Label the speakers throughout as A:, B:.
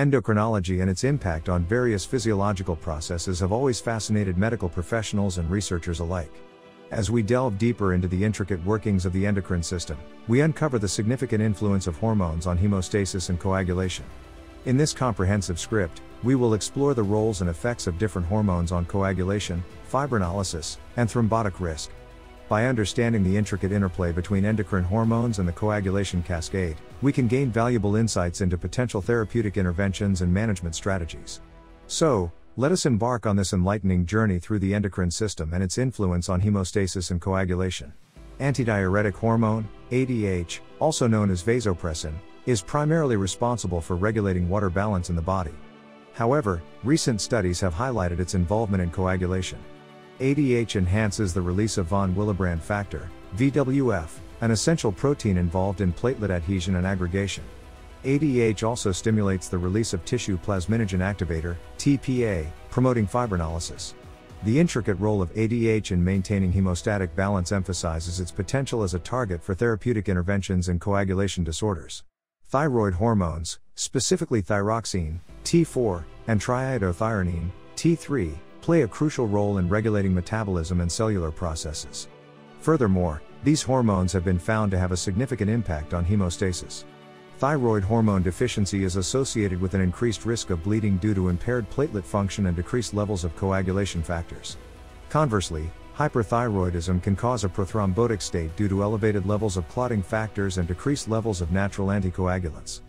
A: Endocrinology and its impact on various physiological processes have always fascinated medical professionals and researchers alike. As we delve deeper into the intricate workings of the endocrine system, we uncover the significant influence of hormones on hemostasis and coagulation. In this comprehensive script, we will explore the roles and effects of different hormones on coagulation, fibrinolysis, and thrombotic risk. By understanding the intricate interplay between endocrine hormones and the coagulation cascade, we can gain valuable insights into potential therapeutic interventions and management strategies. So, let us embark on this enlightening journey through the endocrine system and its influence on hemostasis and coagulation. Antidiuretic hormone, ADH, also known as vasopressin, is primarily responsible for regulating water balance in the body. However, recent studies have highlighted its involvement in coagulation. ADH enhances the release of von Willebrand factor, VWF, an essential protein involved in platelet adhesion and aggregation. ADH also stimulates the release of tissue plasminogen activator, TPA, promoting fibrinolysis. The intricate role of ADH in maintaining hemostatic balance emphasizes its potential as a target for therapeutic interventions in coagulation disorders. Thyroid hormones, specifically thyroxine, T4, and triiodothyronine, T3, play a crucial role in regulating metabolism and cellular processes. Furthermore, these hormones have been found to have a significant impact on hemostasis. Thyroid hormone deficiency is associated with an increased risk of bleeding due to impaired platelet function and decreased levels of coagulation factors. Conversely, hyperthyroidism can cause a prothrombotic state due to elevated levels of clotting factors and decreased levels of natural anticoagulants.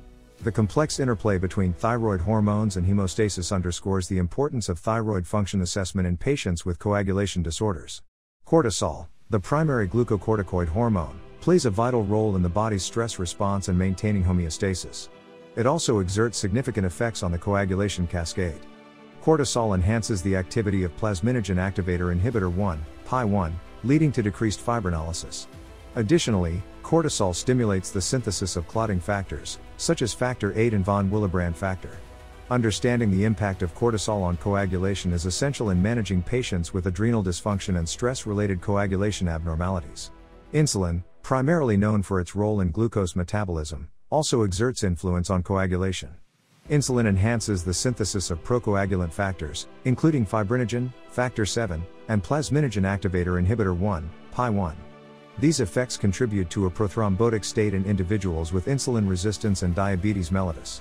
A: The complex interplay between thyroid hormones and hemostasis underscores the importance of thyroid function assessment in patients with coagulation disorders. Cortisol, the primary glucocorticoid hormone, plays a vital role in the body's stress response and maintaining homeostasis. It also exerts significant effects on the coagulation cascade. Cortisol enhances the activity of plasminogen activator inhibitor 1, PI1, leading to decreased fibrinolysis. Additionally, cortisol stimulates the synthesis of clotting factors, such as factor VIII and von Willebrand factor. Understanding the impact of cortisol on coagulation is essential in managing patients with adrenal dysfunction and stress-related coagulation abnormalities. Insulin, primarily known for its role in glucose metabolism, also exerts influence on coagulation. Insulin enhances the synthesis of procoagulant factors, including fibrinogen, factor VII, and plasminogen activator inhibitor 1, PI1. These effects contribute to a prothrombotic state in individuals with insulin resistance and diabetes mellitus.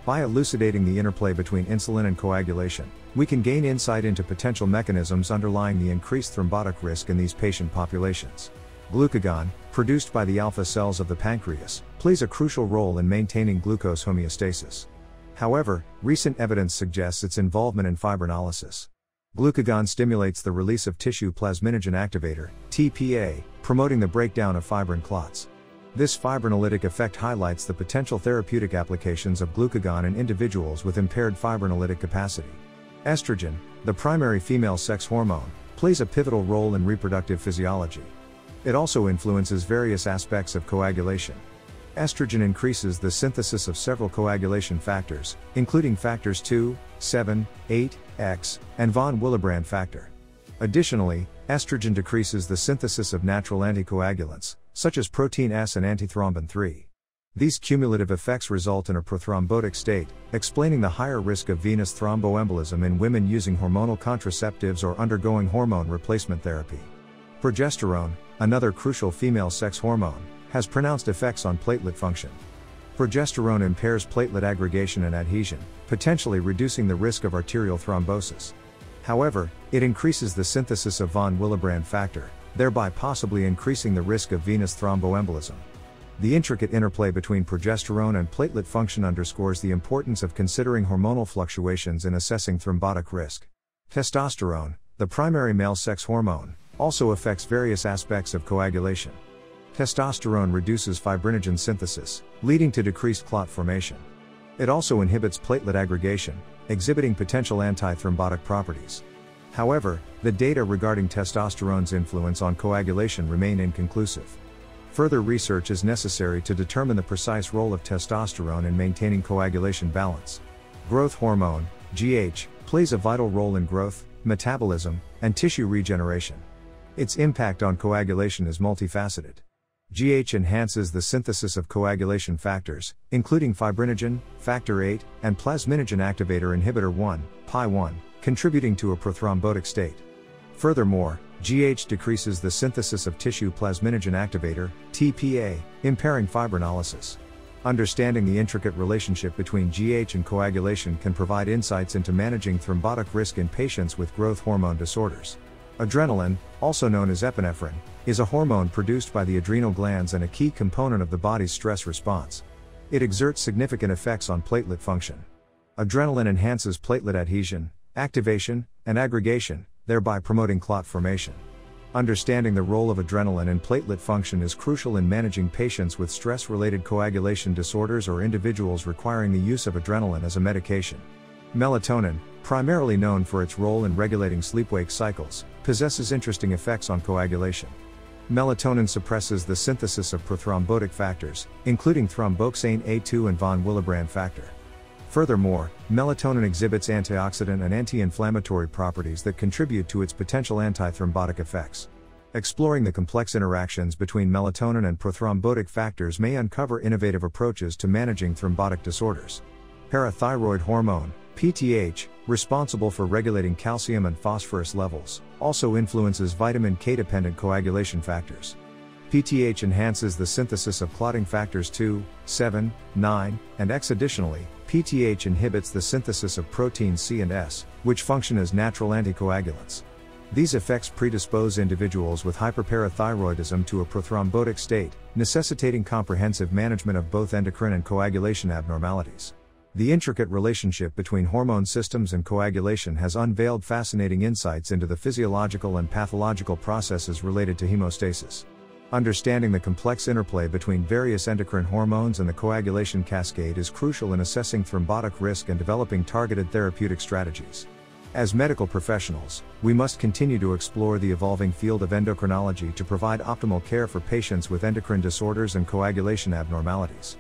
A: By elucidating the interplay between insulin and coagulation, we can gain insight into potential mechanisms underlying the increased thrombotic risk in these patient populations. Glucagon, produced by the alpha cells of the pancreas, plays a crucial role in maintaining glucose homeostasis. However, recent evidence suggests its involvement in fibrinolysis. Glucagon stimulates the release of tissue plasminogen activator, TPA, promoting the breakdown of fibrin clots. This fibrinolytic effect highlights the potential therapeutic applications of glucagon in individuals with impaired fibrinolytic capacity. Estrogen, the primary female sex hormone, plays a pivotal role in reproductive physiology. It also influences various aspects of coagulation. Estrogen increases the synthesis of several coagulation factors, including factors 2, 7, 8, X, and von Willebrand factor. Additionally, estrogen decreases the synthesis of natural anticoagulants, such as protein S and antithrombin 3. These cumulative effects result in a prothrombotic state, explaining the higher risk of venous thromboembolism in women using hormonal contraceptives or undergoing hormone replacement therapy. Progesterone, another crucial female sex hormone, has pronounced effects on platelet function. Progesterone impairs platelet aggregation and adhesion, potentially reducing the risk of arterial thrombosis. However, it increases the synthesis of von Willebrand factor, thereby possibly increasing the risk of venous thromboembolism. The intricate interplay between progesterone and platelet function underscores the importance of considering hormonal fluctuations in assessing thrombotic risk. Testosterone, the primary male sex hormone, also affects various aspects of coagulation. Testosterone reduces fibrinogen synthesis, leading to decreased clot formation. It also inhibits platelet aggregation, exhibiting potential anti-thrombotic properties. However, the data regarding testosterone's influence on coagulation remain inconclusive. Further research is necessary to determine the precise role of testosterone in maintaining coagulation balance. Growth hormone, GH, plays a vital role in growth, metabolism, and tissue regeneration. Its impact on coagulation is multifaceted. GH enhances the synthesis of coagulation factors, including fibrinogen, factor VIII, and plasminogen activator inhibitor 1, PI1, contributing to a prothrombotic state. Furthermore, GH decreases the synthesis of tissue plasminogen activator, TPA, impairing fibrinolysis. Understanding the intricate relationship between GH and coagulation can provide insights into managing thrombotic risk in patients with growth hormone disorders. Adrenaline, also known as epinephrine, is a hormone produced by the adrenal glands and a key component of the body's stress response. It exerts significant effects on platelet function. Adrenaline enhances platelet adhesion, activation, and aggregation, thereby promoting clot formation. Understanding the role of adrenaline in platelet function is crucial in managing patients with stress-related coagulation disorders or individuals requiring the use of adrenaline as a medication. Melatonin, primarily known for its role in regulating sleep-wake cycles, possesses interesting effects on coagulation. Melatonin suppresses the synthesis of prothrombotic factors, including thromboxane A2 and von Willebrand factor. Furthermore, melatonin exhibits antioxidant and anti-inflammatory properties that contribute to its potential antithrombotic effects. Exploring the complex interactions between melatonin and prothrombotic factors may uncover innovative approaches to managing thrombotic disorders. Parathyroid hormone, PTH, responsible for regulating calcium and phosphorus levels, also influences vitamin K-dependent coagulation factors. PTH enhances the synthesis of clotting factors 2, 7, 9, and X. Additionally, PTH inhibits the synthesis of proteins C and S, which function as natural anticoagulants. These effects predispose individuals with hyperparathyroidism to a prothrombotic state, necessitating comprehensive management of both endocrine and coagulation abnormalities. The intricate relationship between hormone systems and coagulation has unveiled fascinating insights into the physiological and pathological processes related to hemostasis. Understanding the complex interplay between various endocrine hormones and the coagulation cascade is crucial in assessing thrombotic risk and developing targeted therapeutic strategies. As medical professionals, we must continue to explore the evolving field of endocrinology to provide optimal care for patients with endocrine disorders and coagulation abnormalities.